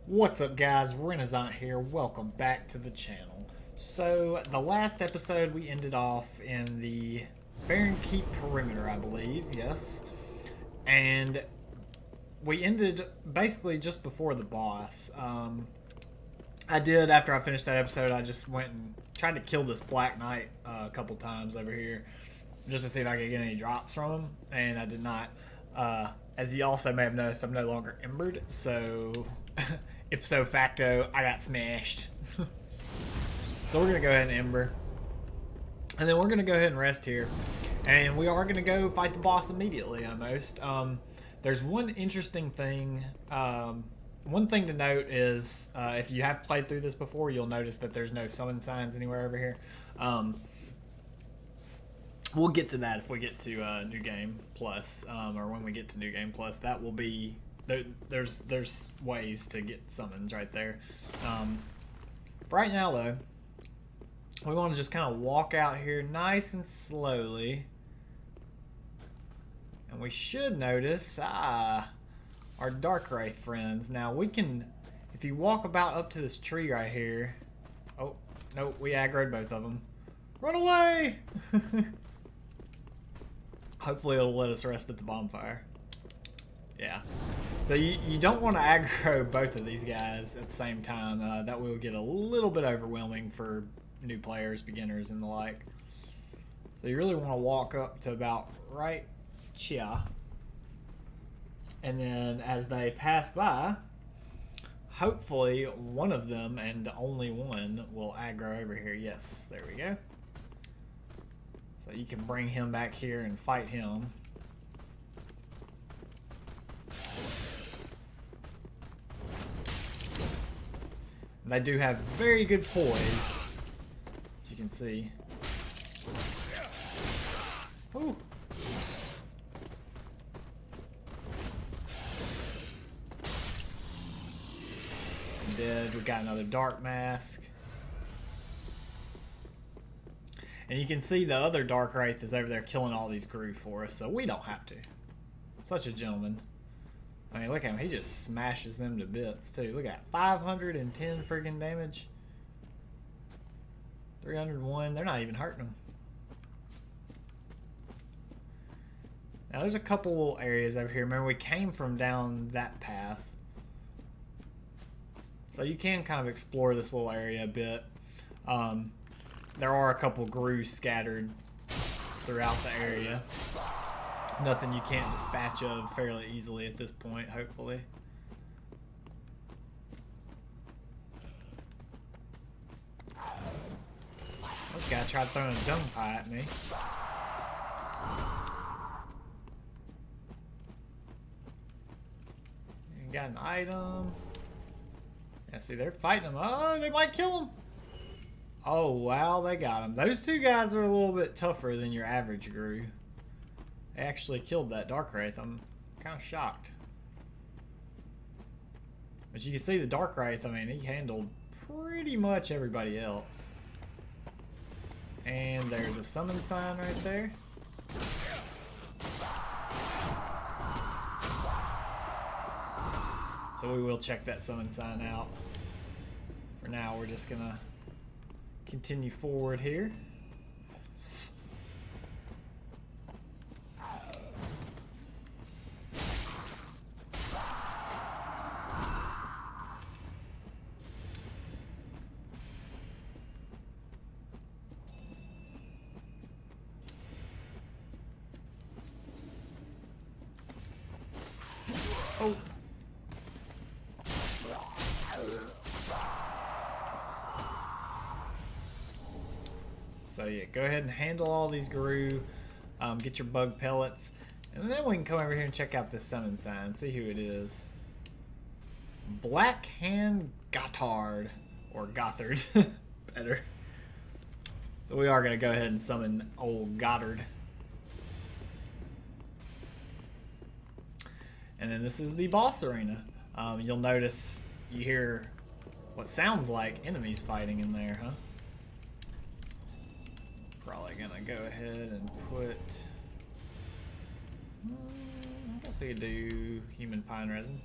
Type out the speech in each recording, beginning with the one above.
What's up, guys? Renasant here. Welcome back to the channel. So, the last episode we ended off in the Keep perimeter, I believe, yes. And we ended basically just before the boss. After I finished that episode, I just went and tried to kill this Black Knight a couple times over here just to see if I could get any drops from him, and I did not. As you also may have noticed, I'm no longer embered, so ipso facto, I got smashed. So we're going to go ahead and ember. And then we're going to go ahead and rest here. And we are going to go fight the boss immediately, almost. There's one interesting thing. One thing to note is, if you have played through this before, you'll notice that there's no summon signs anywhere over here. We'll get to that if we get to New Game Plus, or when we get to New Game Plus. That will be there's ways to get summons right there. Right now, though, we want to just kind of walk out here nice and slowly, and we should notice our Dark Wraith friends. Now we can, if you walk about up to this tree right here. Oh no, we aggroed both of them. Run away! Hopefully it'll let us rest at the bonfire. Yeah. So you don't want to aggro both of these guys at the same time. That will get a little bit overwhelming for new players, beginners, and the like. So you really want to walk up to about right here. And then as they pass by, hopefully one of them, and only one, will aggro over here. Yes, there we go. So you can bring him back here and fight him. They do have very good poise, as you can see. Ooh. Dead. We got another dark mask. And you can see the other Dark Wraith is over there killing all these crew for us, so we don't have to. Such a gentleman. I mean, look at him. He just smashes them to bits, too. Look at that. 510 friggin' damage. 301. They're not even hurting him. Now, there's a couple little areas over here. Remember, we came from down that path. So you can kind of explore this little area a bit. There are a couple grooves scattered throughout the area. Nothing you can't dispatch of fairly easily at this point, hopefully. This guy tried throwing a dung pie at me. Got an item. Yeah, see, they're fighting him. Oh, they might kill him. Oh, wow, they got him. Those two guys are a little bit tougher than your average Gru. They actually killed that Dark Wraith. I'm kind of shocked. But you can see the Dark Wraith, I mean, he handled pretty much everybody else. And there's a summon sign right there. So we will check that summon sign out. For now, we're just gonna continue forward here. Oh. So yeah, go ahead and handle all these Gru, get your bug pellets, and then we can come over here and check out this summon sign, see who it is. Black Hand Gothard, or Gothard, better. So we are going to go ahead and summon old Goddard. And then this is the boss arena. You'll notice you hear what sounds like enemies fighting in there, huh? Probably gonna go ahead and put, I guess we could do human pine resin.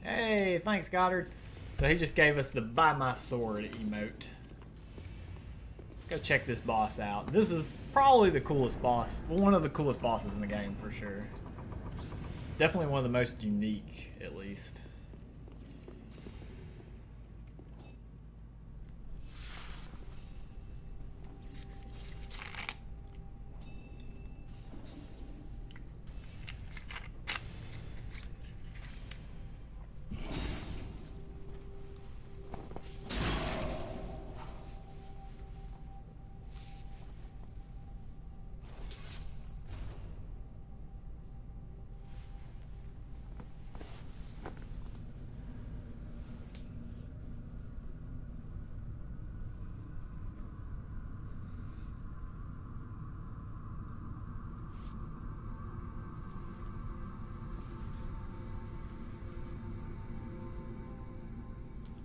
Hey, thanks, Goddard. So he just gave us the "Buy My Sword" emote. Let's go check this boss out. This is probably the coolest boss. Well, one of the coolest bosses in the game for sure. Definitely one of the most unique, at least.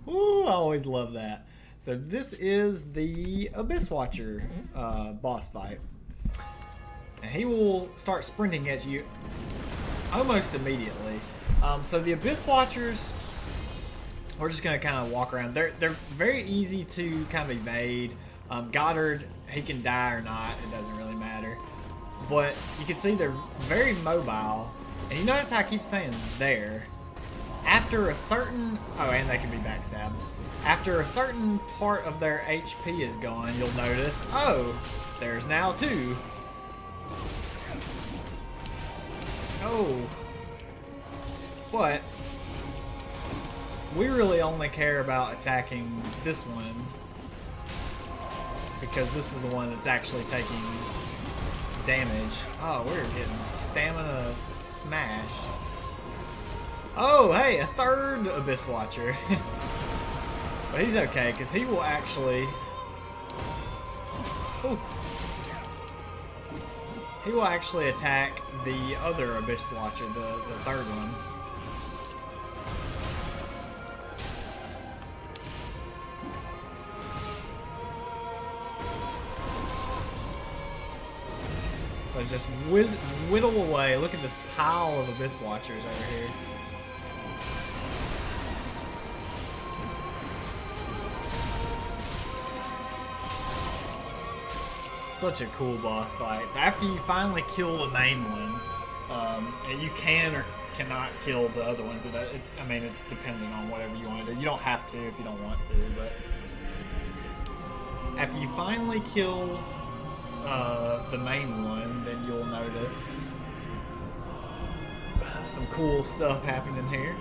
Ooh, I always love that. So this is the Abyss Watcher boss fight. And he will start sprinting at you almost immediately. So the Abyss Watchers, we're just going to kind of walk around. They're very easy to kind of evade. Goddard, he can die or not. It doesn't really matter. But you can see they're very mobile. And you notice how I keep saying there. After a certain... Oh, and they can be backstabbed. After a certain part of their HP is gone, you'll notice, oh, there's now two. Oh. But we really only care about attacking this one because this is the one that's actually taking damage. Oh, we're getting stamina smash. Oh, hey, a third Abyss Watcher. But he's okay, because he will actually... Ooh. He will actually attack the other Abyss Watcher, the third one. So just whittle away. Look at this pile of Abyss Watchers over here. Such a cool boss fight. So after you finally kill the main one, and you can or cannot kill the other ones. I mean, it's dependent on whatever you want to do. You don't have to if you don't want to, but after you finally kill the main one, then you'll notice some cool stuff happening here.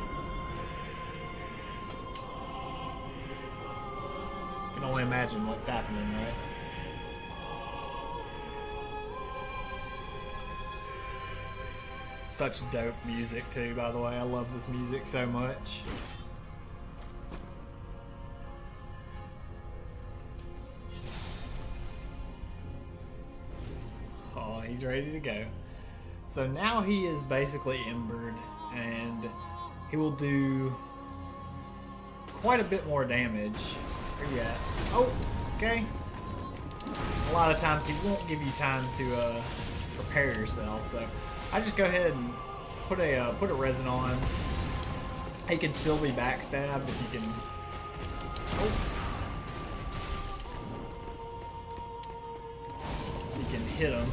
You can only imagine what's happening, right? Such dope music too, by the way. I love this music so much. Oh, he's ready to go. So now he is basically embered, and he will do quite a bit more damage. Where you at? Oh, okay. A lot of times he won't give you time to prepare yourself, so I just go ahead and put a resin on. He can still be backstabbed if you can. Oh. You can hit him.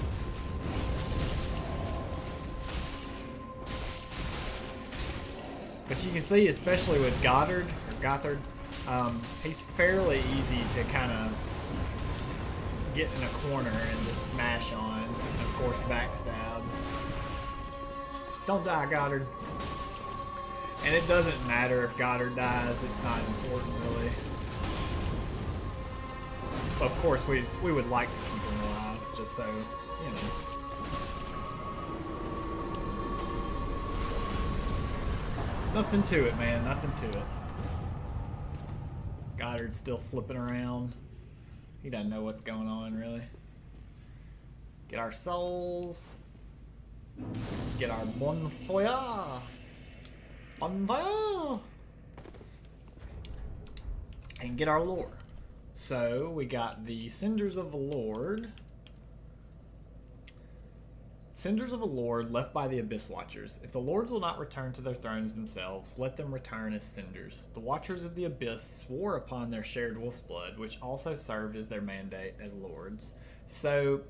But you can see, especially with Gothard, he's fairly easy to kind of get in a corner and just smash on, and of course backstab. Don't die, Goddard. And it doesn't matter if Goddard dies, it's not important really. But of course we would like to keep him alive, just so, you know. Nothing to it, man, nothing to it. Goddard's still flipping around. He doesn't know what's going on really. Get our souls. Get our bonfire! Bonfire! And get our lore. So, we got the Cinders of the Lord. Cinders of a lord left by the Abyss Watchers. If the lords will not return to their thrones themselves, let them return as cinders. The Watchers of the Abyss swore upon their shared wolf's blood, which also served as their mandate as lords. So,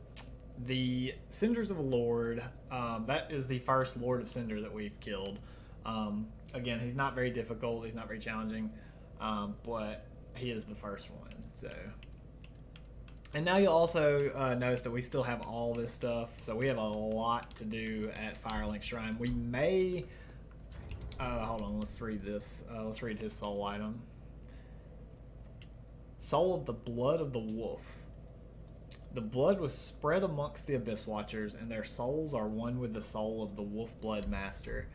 the Cinders of a Lord, that is the first Lord of Cinder that we've killed. Again, he's not very difficult, he's not very challenging, but he is the first one. So, and now you'll also notice that we still have all this stuff, so we have a lot to do at Firelink Shrine. We may, hold on, let's read this. Let's read his soul item. Soul of the Blood of the Wolf. The blood was spread amongst the Abyss Watchers, and their souls are one with the soul of the Wolf Blood Master.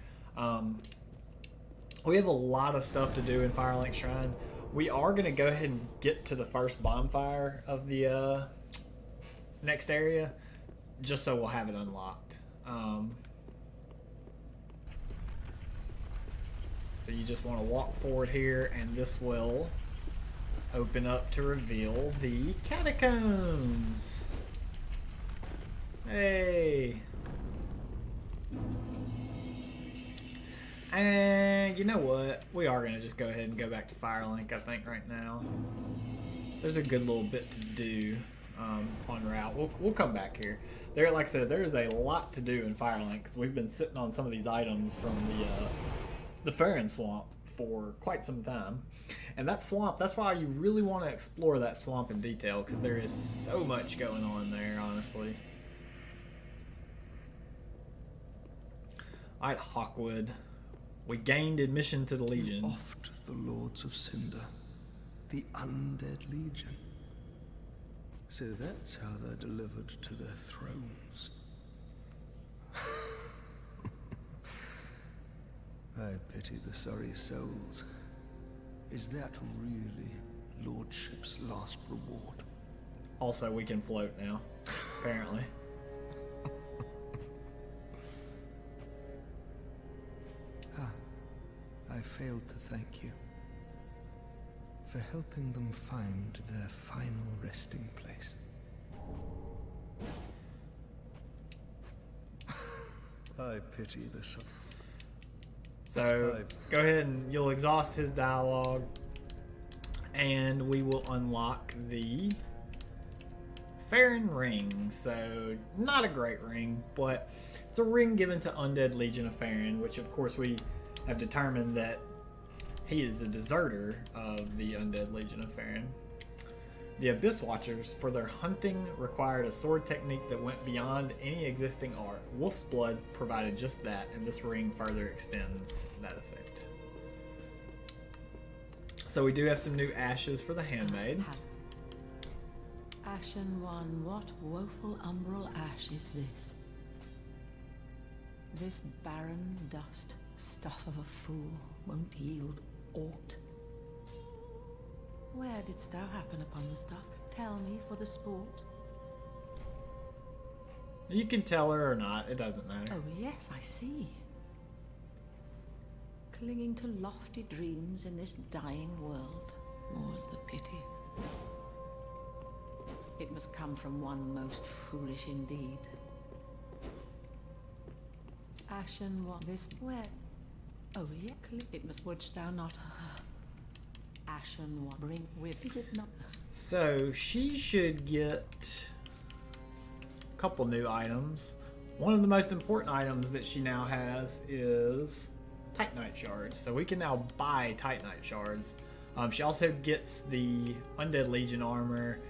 We have a lot of stuff to do in Firelink Shrine. We are going to go ahead and get to the first bonfire of the next area, just so we'll have it unlocked. So you just want to walk forward here, and this will open up to reveal the catacombs. Hey. And you know what? We are going to just go ahead and go back to Firelink, I think, right now. There's a good little bit to do en route. We'll come back here. There, like I said, there's a lot to do in Firelink, because we've been sitting on some of these items from the Farron Swamp for quite some time. And that swamp, that's why you really want to explore that swamp in detail, because there is so much going on there, honestly. Alright, Hawkwood. We gained admission to the Legion. Oft the Lords of Cinder, the Undead Legion. So that's how they're delivered to their thrones. I pity the sorry souls. Is that really Lordship's last reward? Also, we can float now, apparently. I failed to thank you for helping them find their final resting place. I pity the soul. So, go ahead and you'll exhaust his dialogue, and we will unlock the Farron ring. So, not a great ring, but it's a ring given to Undead Legion of Farron, which of course we have determined that he is a deserter of the Undead Legion of Farron. The Abyss Watchers, for their hunting, required a sword technique that went beyond any existing art. Wolf's blood provided just that, and this ring further extends that effect. So we do have some new ashes for the handmaid. Ashen one, what woeful umbral ash is this? This barren dust, stuff of a fool, won't yield aught. Where didst thou happen upon the stuff? Tell me for the sport. You can tell her or not, it doesn't matter. Oh yes, I see. Clinging to lofty dreams in this dying world, more's the pity. It must come from one most foolish indeed. Ashen what this where? Oh yeah, it must wouldst thou not Ashen what bring with is it not? So she should get a couple new items. One of the most important items that she now has is Titanite shards. So we can now buy Titanite shards. She also gets the Undead Legion armor.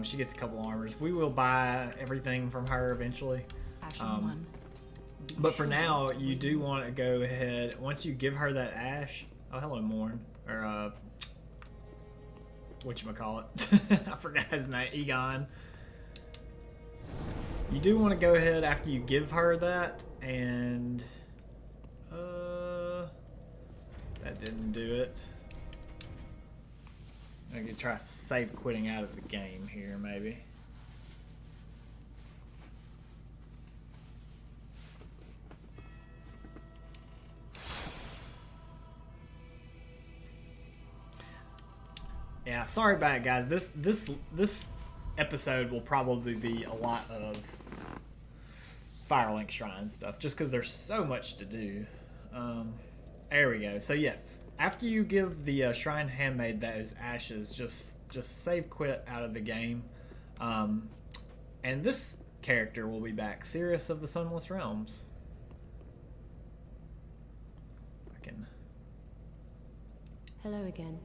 She gets a couple armors. We will buy everything from her eventually. Ashen one. But for now, you do want to go ahead, once you give her that ash, oh hello Morn, or whatchamacallit, I forgot his name, Egon. You do want to go ahead after you give her that, and that didn't do it. I could try to save quitting out of the game here, maybe. Yeah, sorry about it, guys. This episode will probably be a lot of Firelink Shrine stuff, just because there's so much to do. There we go. So yes, after you give the Shrine Handmaid those ashes, just save quit out of the game. And this character will be back, Sirius of the Sunless Realms. Hello again.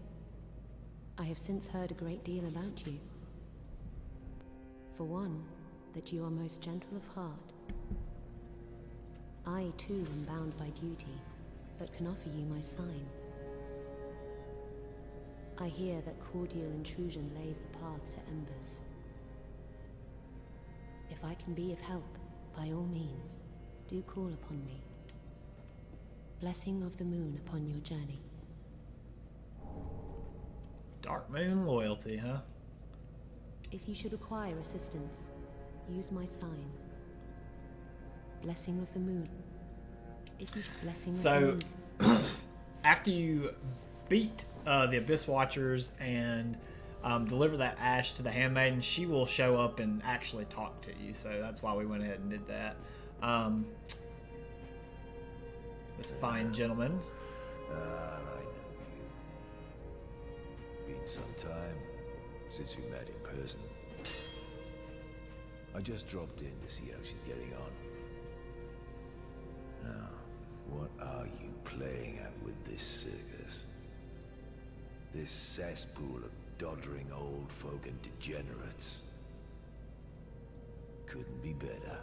I have since heard a great deal about you. For one, that you are most gentle of heart. I too am bound by duty, but can offer you my sign. I hear that cordial intrusion lays the path to embers. If I can be of help, by all means, do call upon me. Blessing of the moon upon your journey. Dark Moon loyalty, huh? If you should require assistance, use my sign. Blessing of the moon. If you blessing of the moon. After you beat the Abyss Watchers and deliver that ash to the Handmaiden, she will show up and actually talk to you. So that's why we went ahead and did that. This fine gentleman. I know you. Been some time since we met in person. I just dropped in to see how she's getting on. Now, what are you playing at with this circus? This cesspool of doddering old folk and degenerates? Couldn't be better.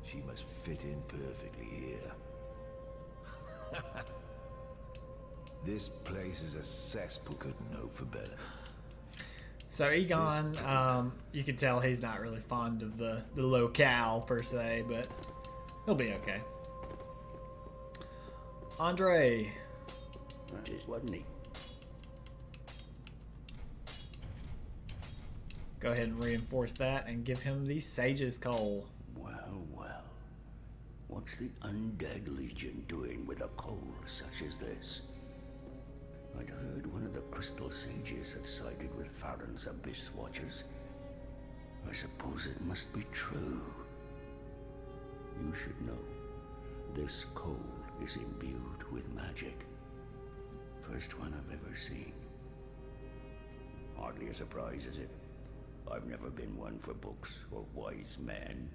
She must fit in perfectly here. This place is a cesspool. Couldn't hope for better. So Egon, you can tell he's not really fond of the locale per se, but he'll be okay. Andre. Just wasn't he? Go ahead and reinforce that and give him the Sage's Coal. Well, well. What's the Undead Legion doing with a coal such as this? I'd heard one of the Crystal Sages had sided with Farron's Abyss Watchers. I suppose it must be true. You should know, this coal is imbued with magic. First one I've ever seen. Hardly a surprise, is it? I've never been one for books or wise men.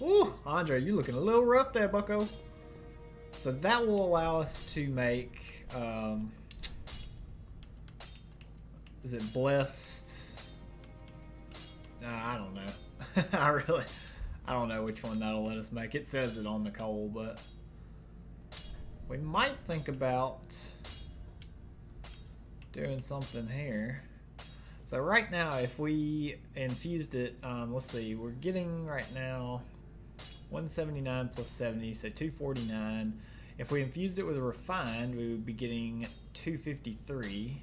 Ooh, Andre, you're looking a little rough there, bucko. So that will allow us to make, is it blessed? I don't know. I don't know which one that'll let us make. It says it on the coal, but we might think about doing something here. So right now, if we infused it, let's see, we're getting right now 179 plus 70, so 249. If we infused it with a refined, we would be getting 253.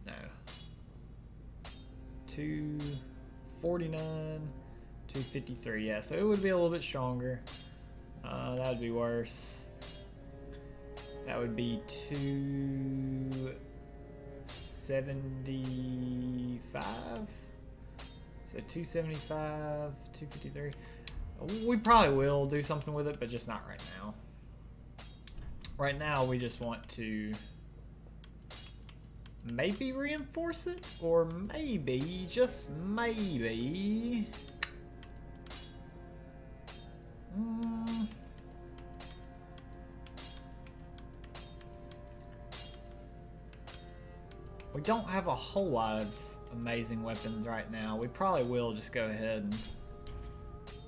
No. 249, 253. Yeah, so it would be a little bit stronger. That would be worse. That would be 275. So 275, 253. We probably will do something with it, but just not right now. Right now, we just want to maybe reinforce it, or maybe, just maybe, we don't have a whole lot of amazing weapons right now. We probably will just go ahead and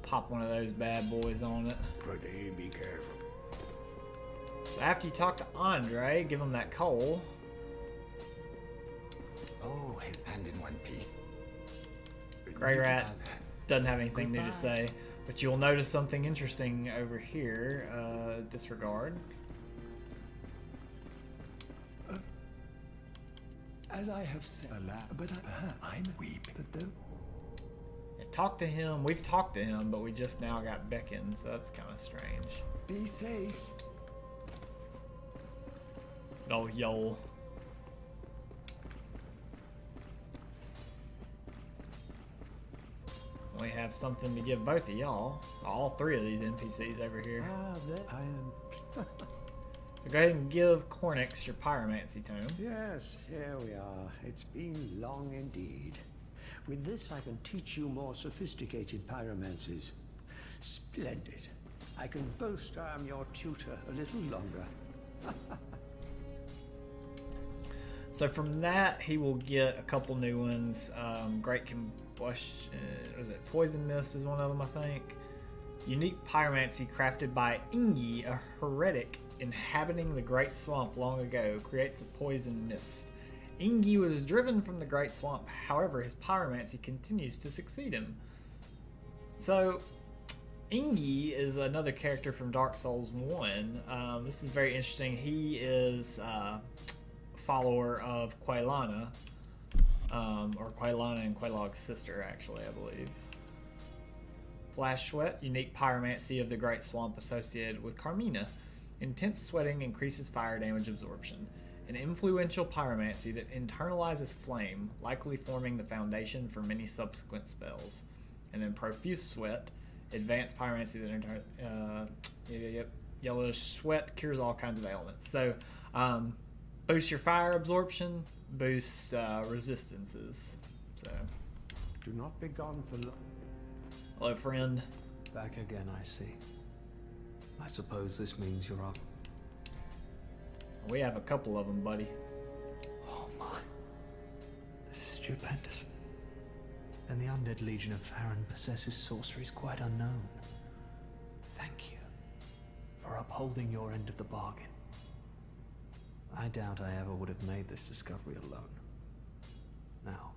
pop one of those bad boys on it. Pretty be careful. So after you talk to Andre, give him that coal. Oh, hand in one piece. Grey Rat doesn't have anything new to say, but you'll notice something interesting over here. Disregard. As I have said, but I'm weep. Talk to him. We've talked to him, but we just now got beckoned, so that's kind of strange. Be safe. Oh, yo. have something to give both of y'all. All three of these NPCs over here. Ah, there I am. So go ahead and give Cornix your pyromancy tome. Yes, here we are. It's been long indeed. With this, I can teach you more sophisticated pyromancies. Splendid. I can boast I am your tutor a little longer. So from that, he will get a couple new ones. Great Combustion, what is it? Poison Mist is one of them, I think. Unique pyromancy crafted by Ingi, a heretic inhabiting the Great Swamp long ago, creates a poison mist. Ingi was driven from the Great Swamp, however, his pyromancy continues to succeed him. So, Ingi is another character from Dark Souls 1. This is very interesting. He is a follower of Quailana, or Quailana and Quailog's sister, actually, I believe. Flash Sweat, unique pyromancy of the Great Swamp associated with Carmina. Intense sweating increases fire damage absorption. An influential pyromancy that internalizes flame, likely forming the foundation for many subsequent spells. And then Profuse Sweat, advanced pyromancy that yellowish sweat cures all kinds of ailments. So, boosts your fire absorption, boosts resistances. So, Do not be gone for long. hello, friend. Back again, I see. I suppose this means you're up. We have a couple of them, buddy. Oh my. This is stupendous. And the undead legion of Farron possesses sorceries quite unknown. Thank you for upholding your end of the bargain. I doubt I ever would have made this discovery alone. Now,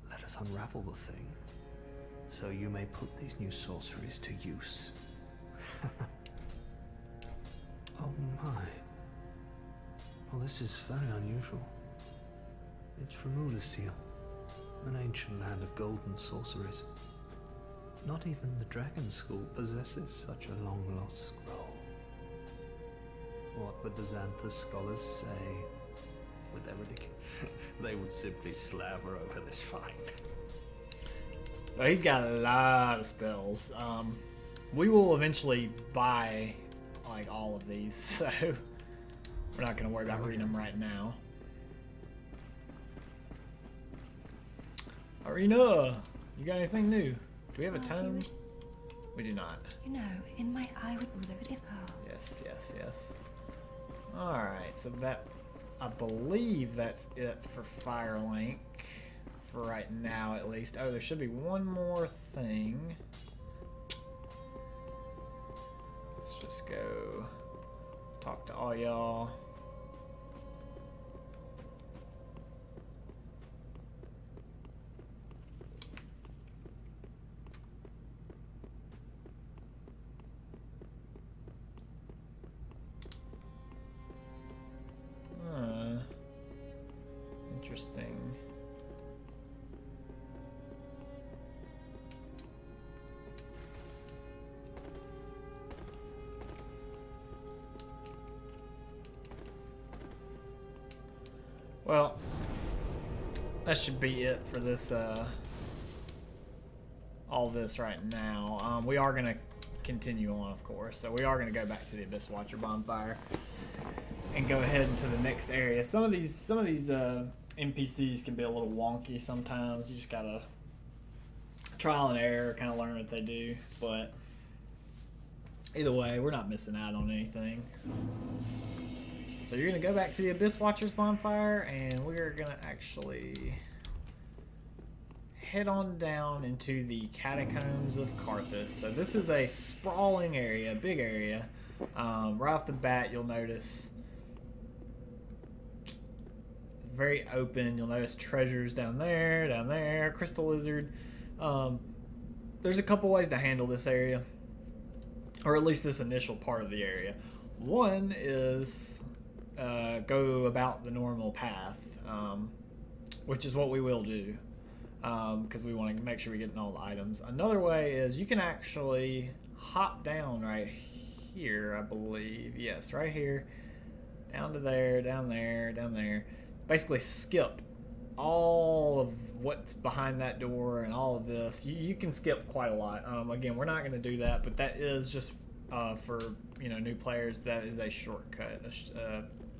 let us unravel the thing, so you may put these new sorceries to use. Oh my. Well, this is very unusual. It's from Ulasil, an ancient land of golden sorceries. Not even the Dragon School possesses such a long-lost scroll. What would the Xanthus scholars say? With their ridiculous... They would simply slaver over this find. So he's got a lot of spells. We will eventually buy like all of these, so we're not going to worry about reading them right now. Arena, you got anything new? Do we have a tome? We do not. You know, in my eye with Uluridivo. Yes, yes, yes. Alright, so that, I believe that's it for Firelink. For right now, at least. Oh, there should be one more thing. Let's just go talk to all y'all. Interesting. Well, that should be it for this, all this right now. We are going to continue on, of course. So we are going to go back to the Abyss Watcher bonfire and go ahead into the next area. Some of these NPCs can be a little wonky sometimes. You just gotta trial and error, kind of learn what they do. But either way, we're not missing out on anything. So you're gonna go back to the Abyss Watcher's bonfire, and we're gonna actually head on down into the Catacombs of Karthus. So this is a sprawling area, big area. Right off the bat, you'll notice it's very open. You'll notice treasures down there, crystal lizard. There's a couple ways to handle this area, or at least this initial part of the area. One is go about the normal path, which is what we will do, because we want to make sure we get all the items. Another way is you can actually hop down right here, I believe. Yes, right here, down to there, down there, down there. Basically skip all of what's behind that door and all of this. You can skip quite a lot. Again, we're not going to do that, but that is just for new players. That is a shortcut,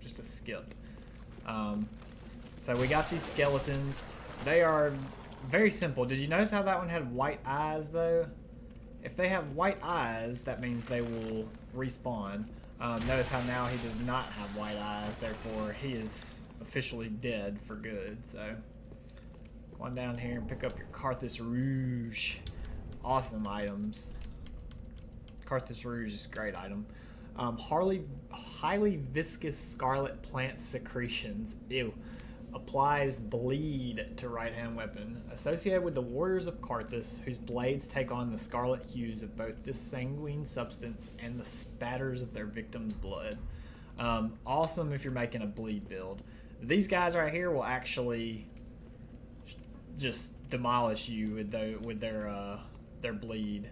just a skip. So we got these skeletons. They are very simple. Did you notice how that one had white eyes though? If they have white eyes, that means they will respawn. Notice how now he does not have white eyes, therefore he is officially dead for good. So go on down here and pick up your Carthus Rouge. Awesome items. Carthus Rouge is a great item. Highly viscous scarlet plant secretions. Ew. Applies bleed to right hand weapon. Associated with the warriors of Carthus, whose blades take on the scarlet hues of both this sanguine substance and the spatters of their victims' blood. Awesome if you're making a bleed build. These guys right here will actually just demolish you with their bleed.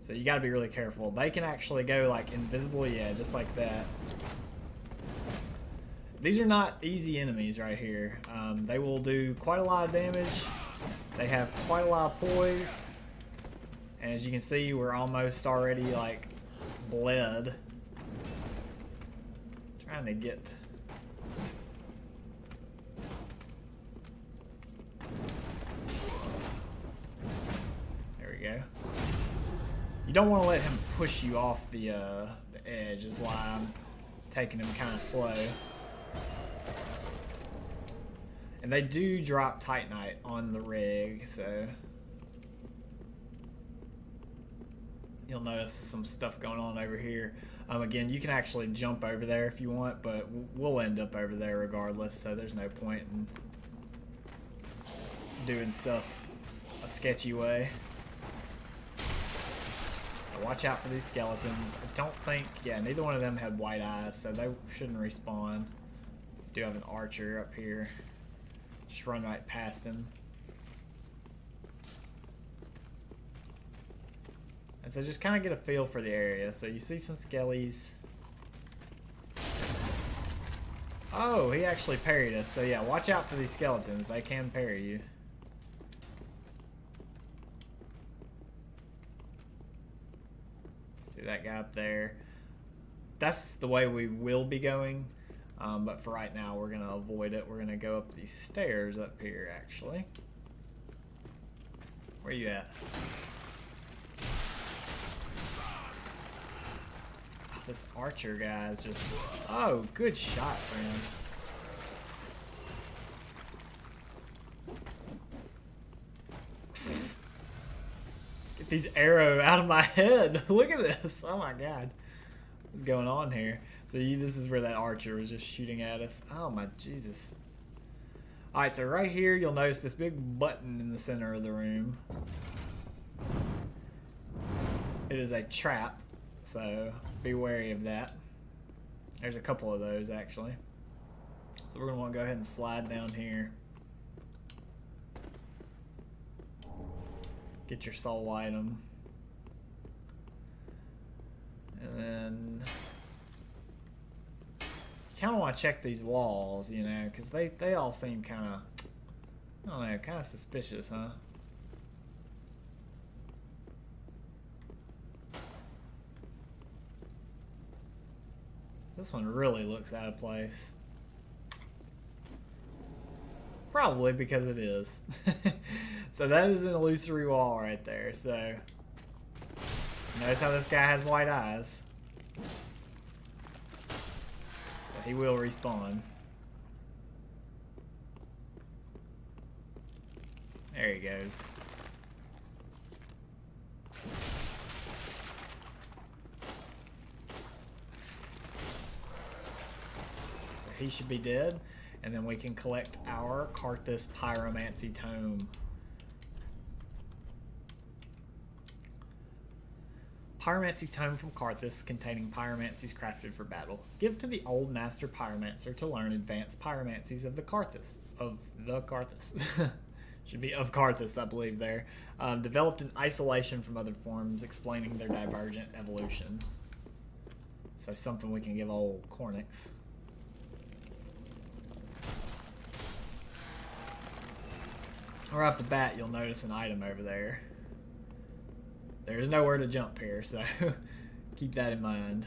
So you got to be really careful. They can actually go like invisible, yeah, just like that. These are not easy enemies right here. They will do quite a lot of damage. They have quite a lot of poise. And as you can see, we're almost already like bled. Trying to get... There we go. You don't want to let him push you off the edge, is why I'm taking him kind of slow. And they do drop Titanite on the rig, so you'll notice some stuff going on over here. Again, you can actually jump over there if you want, but we'll end up over there regardless, so there's no point in doing stuff a sketchy way. Watch out for these skeletons. I don't think, yeah, neither one of them had white eyes, so they shouldn't respawn. Do have an archer up here. Just run right past him. And so just kind of get a feel for the area. So you see some skellies. Oh, he actually parried us. So yeah, watch out for these skeletons. They can parry you. See that guy up there? That's the way we will be going. But for right now, we're going to avoid it. We're going to go up these stairs up here, actually. Where you at? Oh, this archer guy is just... Oh, good shot, friend. Get these arrows out of my head. Look at this. Oh my god. What's going on here? So this is where that archer was just shooting at us. Oh my Jesus. Alright, so right here you'll notice this big button in the center of the room. It is a trap, so be wary of that. There's a couple of those actually. So we're going to want to go ahead and slide down here. Get your soul item. And then... kind of want to check these walls, you know, because they all seem kind of, I don't know, kind of suspicious, huh? This one really looks out of place. Probably because it is. So that is an illusory wall right there, so notice how this guy has white eyes. He will respawn. There he goes. So he should be dead. And then we can collect our Carthus Pyromancy Tome. Pyromancy Tome from Carthus, containing pyromancies crafted for battle. Give to the old master pyromancer to learn advanced pyromancies of the Carthus. Should be of Carthus, I believe there. Developed in isolation from other forms, explaining their divergent evolution. So something we can give old Cornix. Right off the bat, you'll notice an item over there. There's nowhere to jump here, so keep that in mind.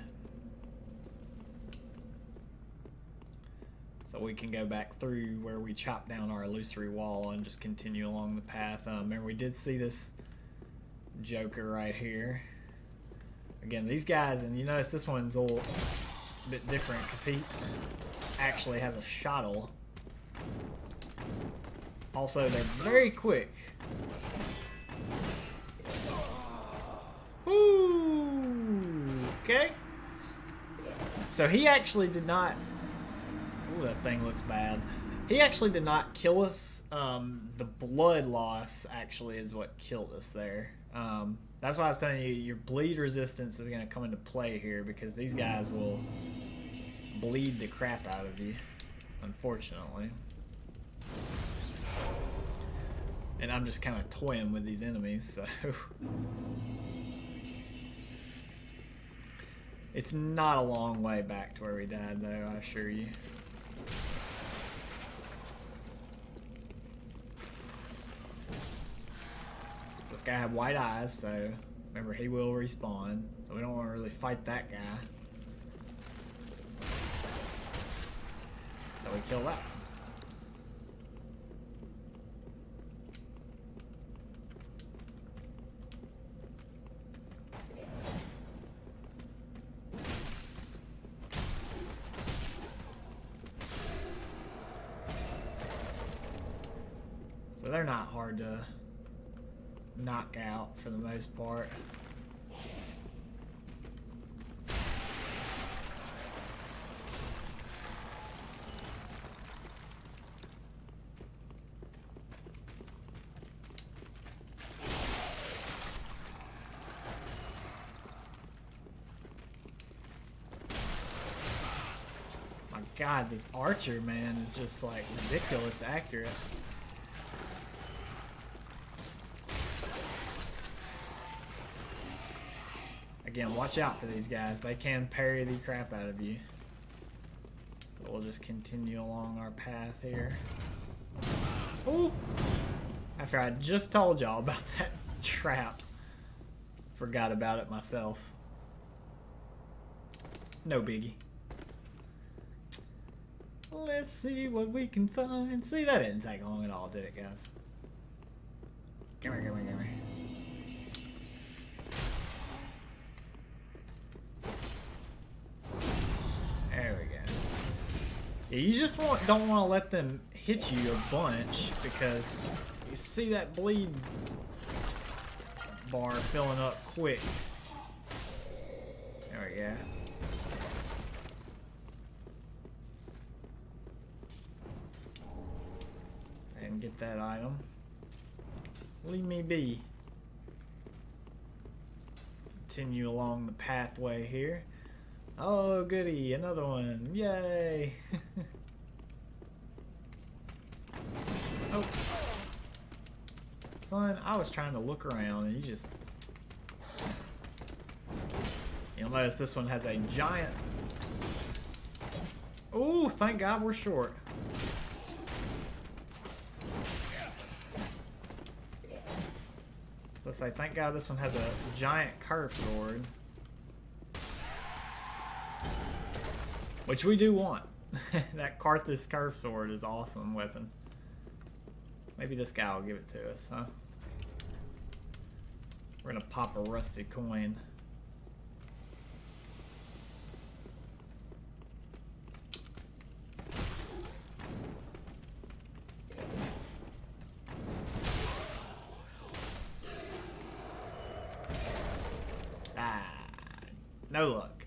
So we can go back through where we chopped down our illusory wall and just continue along the path. Remember, we did see this Joker right here. Again, these guys, and you notice this one's a little bit different because he actually has a shuttle. Also, they're very quick. Ooh, okay. So he actually did not... Ooh, that thing looks bad. He actually did not kill us. The blood loss actually is what killed us there. That's why I was telling you, your bleed resistance is going to come into play here because these guys will bleed the crap out of you, unfortunately. And I'm just kind of toying with these enemies, so... It's not a long way back to where we died, though, I assure you. This guy had white eyes, so remember, he will respawn. So we don't want to really fight that guy. So we kill that. So they're not hard to knock out for the most part. My God, this archer, man, is just like ridiculous accurate. Again, watch out for these guys. They can parry the crap out of you. So we'll just continue along our path here. Ooh! After I just told y'all about that trap. Forgot about it myself. No biggie. Let's see what we can find. See, that didn't take long at all, did it, guys? Come here, come here, come here. There we go. Yeah, you just don't want to let them hit you a bunch because you see that bleed bar filling up quick. There we go. And get that item. Leave me be. Continue along the pathway here. Oh, goody, another one. Yay! Oh. Son, I was trying to look around and you just... You'll notice this one has a giant... Ooh, thank God we're short. Let's say, thank God this one has a giant curve sword. Which we do want. That Karthus curve sword is an awesome weapon. Maybe this guy will give it to us, huh? We're gonna pop a rusty coin. No luck.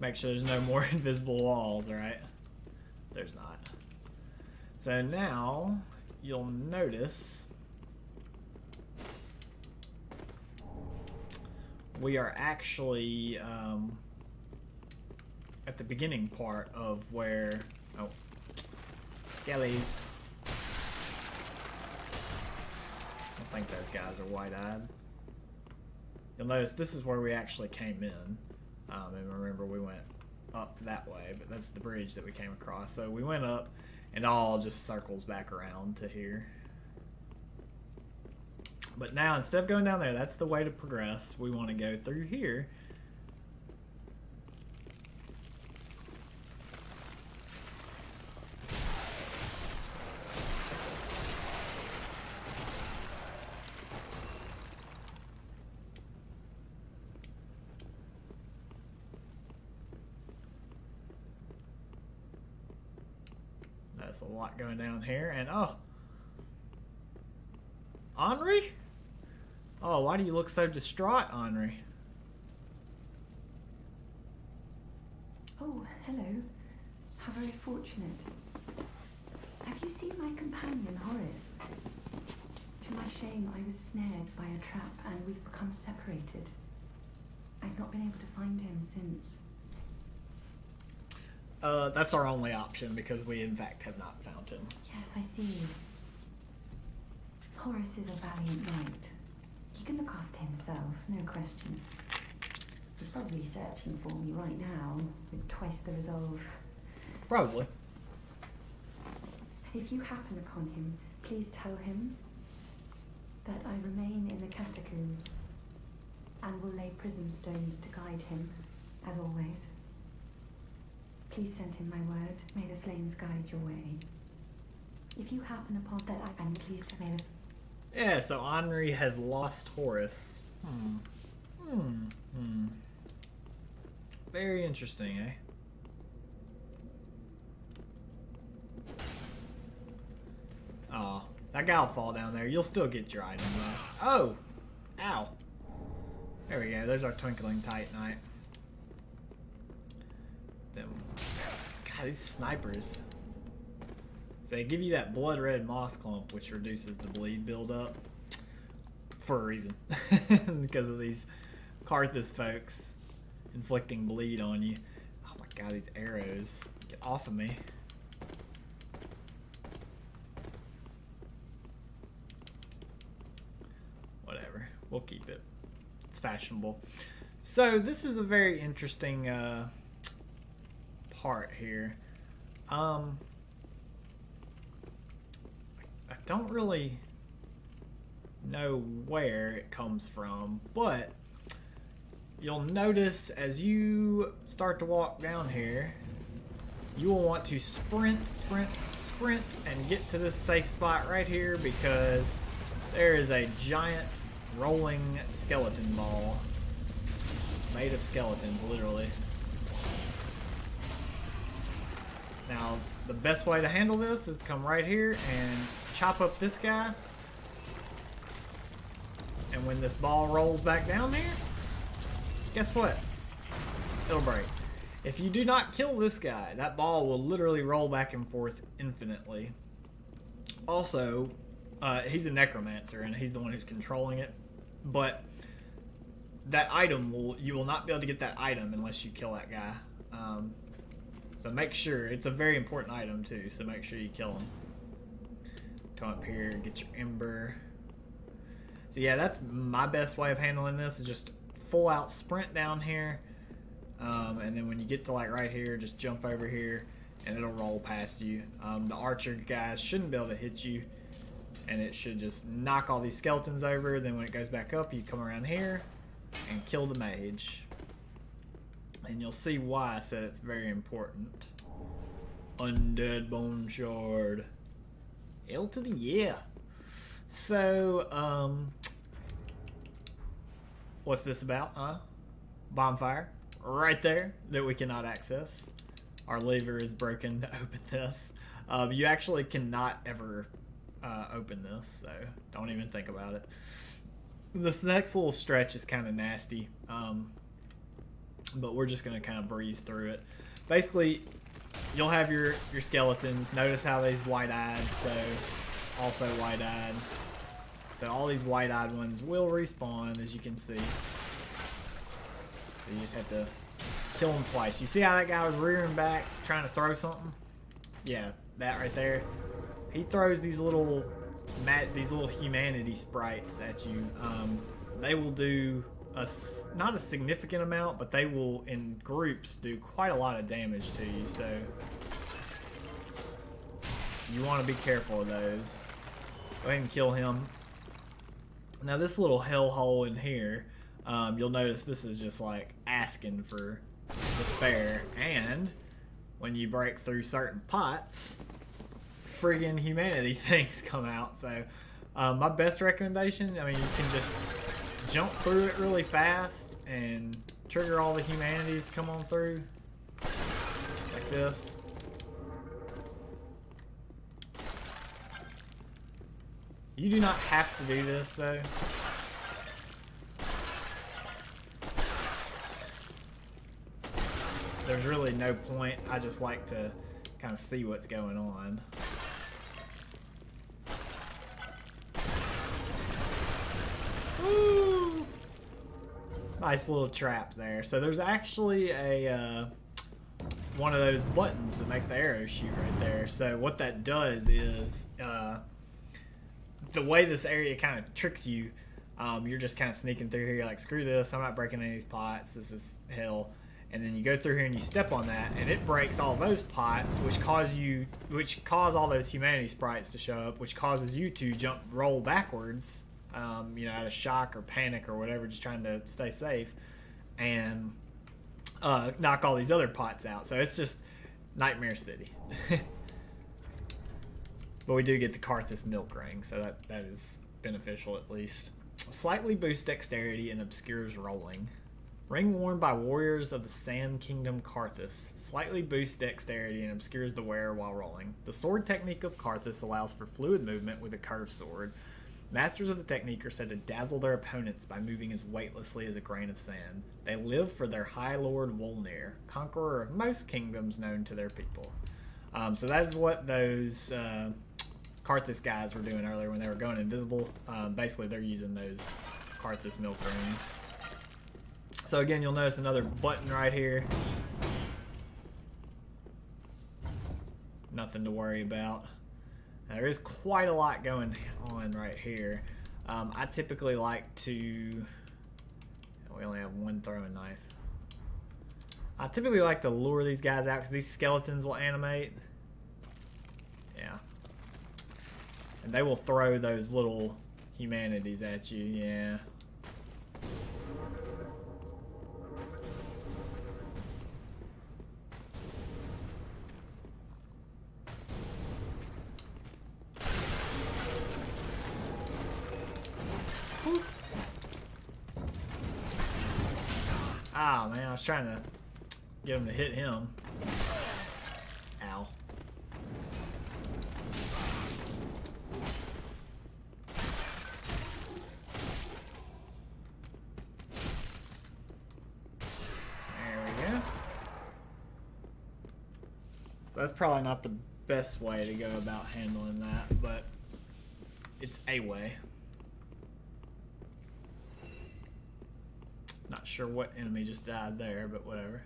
Make sure there's no more invisible walls, alright? There's not. So now, you'll notice we are actually at the beginning part of where... Oh. Skellies. I don't think those guys are wide-eyed. You'll notice this is where we actually came in. And remember, we went up that way, but that's the bridge that we came across. So we went up, And all just circles back around to here. But now, instead of going down there, that's the way to progress. We want to go through here. There's a lot going down here, and oh, Henri? Oh, why do you look so distraught, Henri? Oh, hello. How very fortunate. Have you seen my companion, Horace? To my shame, I was snared by a trap and we've become separated. I've not been able to find him since. That's our only option because we, in fact, have not found him. Yes, I see. Horace is a valiant knight. He can look after himself, no question. He's probably searching for me right now, with twice the resolve. Probably. If you happen upon him, please tell him that I remain in the catacombs and will lay prism stones to guide him, as always. Please send him my word. May the flames guide your way. If you happen upon that, and please may the... Yeah, so Henri has lost Horace. Very interesting, eh? Oh, that guy will fall down there. You'll still get your item, though. Oh! Ow. There we go. There's our Twinkling Titanite. Them. God, these snipers. So they give you that blood red moss clump, which reduces the bleed buildup. For a reason. Because of these Karthus folks inflicting bleed on you. Oh my god, these arrows. Get off of me. Whatever. We'll keep it. It's fashionable. So this is a very interesting part here. I don't really know where it comes from, but you'll notice as you start to walk down here, you will want to sprint, and get to this safe spot right here because there is a giant rolling skeleton ball made of skeletons, literally. Now, the best way to handle this is to come right here and chop up this guy. And when this ball rolls back down here, guess what? It'll break. If you do not kill this guy, that ball will literally roll back and forth infinitely. Also, he's a necromancer and he's the one who's controlling it. But that item you will not be able to get that item unless you kill that guy. So make sure, it's a very important item too, so make sure you kill him. Come up here, get your ember. So yeah, that's my best way of handling this, is just full out sprint down here. And then when you get to like right here, just jump over here and it'll roll past you. The archer guys shouldn't be able to hit you, and it should just knock all these skeletons over. Then when it goes back up, you come around here and kill the mage. And you'll see why I said it's very important. Undead Bone Shard. L to the yeah. So, what's this about, huh? Bonfire. Right there that we cannot access. Our lever is broken to open this. You actually cannot ever open this, so don't even think about it. This next little stretch is kind of nasty. But we're just going to kind of breeze through it. Basically, you'll have your skeletons. Notice how these white-eyed, so also white-eyed. So all these white-eyed ones will respawn, as you can see. So you just have to kill them twice. You see how that guy was rearing back, trying to throw something? Yeah, that right there. He throws these little humanity sprites at you. They will do not a significant amount, but they will in groups do quite a lot of damage to you. So You want to be careful of those. Go ahead and kill him. Now this little hellhole in here, you'll notice this is just like asking for despair. And when you break through certain pots, friggin' humanity things come out. So my best recommendation, I mean, you can just jump through it really fast and trigger all the humanities to come on through like this. You do not have to do this though. There's really no point. I just like to kind of see what's going on. Woo! Nice little trap there. So there's actually a one of those buttons that makes the arrow shoot right there. So what that does is the way this area kind of tricks you, you're just kind of sneaking through here. You're like, screw this, I'm not breaking any of these pots, this is hell. And then you go through here and you step on that, and it breaks all those pots, which cause all those humanity sprites to show up, which causes you to roll backwards, you know, out of shock or panic or whatever, just trying to stay safe, and knock all these other pots out. So it's just Nightmare City. But we do get the Karthus milk ring, so that is beneficial at least. Slightly boosts dexterity and obscures rolling. Ring worn by warriors of the Sand Kingdom Karthus. Slightly boosts dexterity and obscures the wearer while rolling. The sword technique of Karthus allows for fluid movement with a curved sword. Masters of the technique are said to dazzle their opponents by moving as weightlessly as a grain of sand. They live for their High Lord Wolnir, conqueror of most kingdoms known to their people. So that is what those Karthus guys were doing earlier when they were going invisible. Basically, they're using those Karthus milk rings. So again, you'll notice another button right here. Nothing to worry about. Now, there is quite a lot going on right here. I typically like to... We only have one throwing knife. I typically like to lure these guys out because these skeletons will animate. Yeah. And they will throw those little humanities at you, yeah. Oh man, I was trying to get him to hit him. Ow. There we go. So that's probably not the best way to go about handling that, but it's a way. Not sure what enemy just died there, but whatever.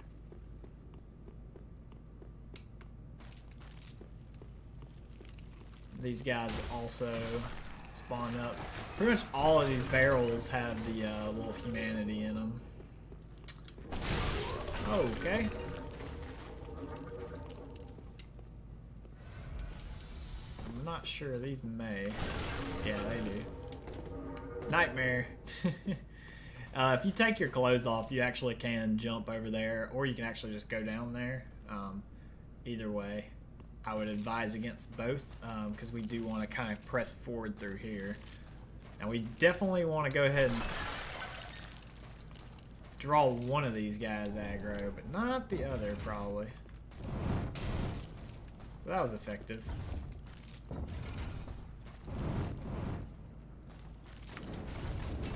These guys also spawn up. Pretty much all of these barrels have the little humanity in them. Okay. I'm not sure these may. Yeah, they do. Nightmare. If you take your clothes off, you actually can jump over there, or you can actually just go down there. Either way, I would advise against both, because we do want to kind of press forward through here. And we definitely want to go ahead and draw one of these guys aggro, but not the other, probably. So that was effective.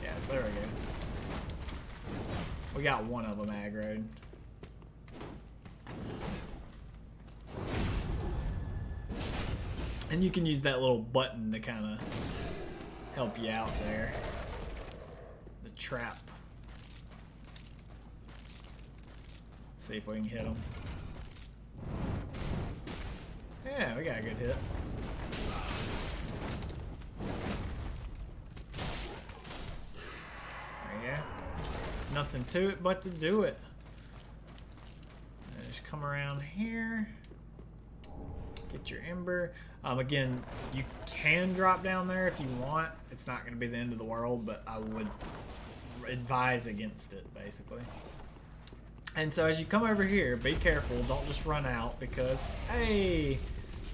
Yes, there we go. We got one of them aggroed. And you can use that little button to kind of help you out there. The trap. Let's see if we can hit them. Yeah, we got a good hit. There you go. Nothing to it but to do it. Just come around here. Get your ember. Again, you can drop down there if you want. It's not going to be the end of the world, but I would advise against it, basically. And so as you come over here, be careful. Don't just run out because, hey,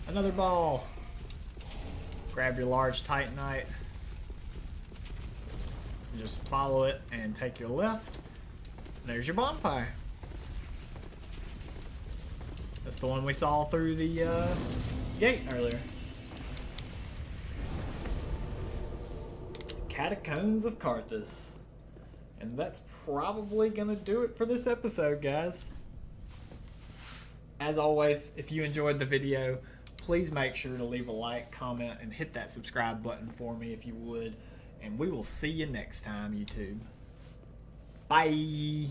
another ball. Grab your large titanite. Just follow it and take your left. There's your bonfire. That's the one we saw through the gate earlier. Catacombs of Carthus. And that's probably gonna do it for this episode, guys. As always, if you enjoyed the video, please make sure to leave a like, comment, and hit that subscribe button for me if you would. And we will see you next time, YouTube. Bye!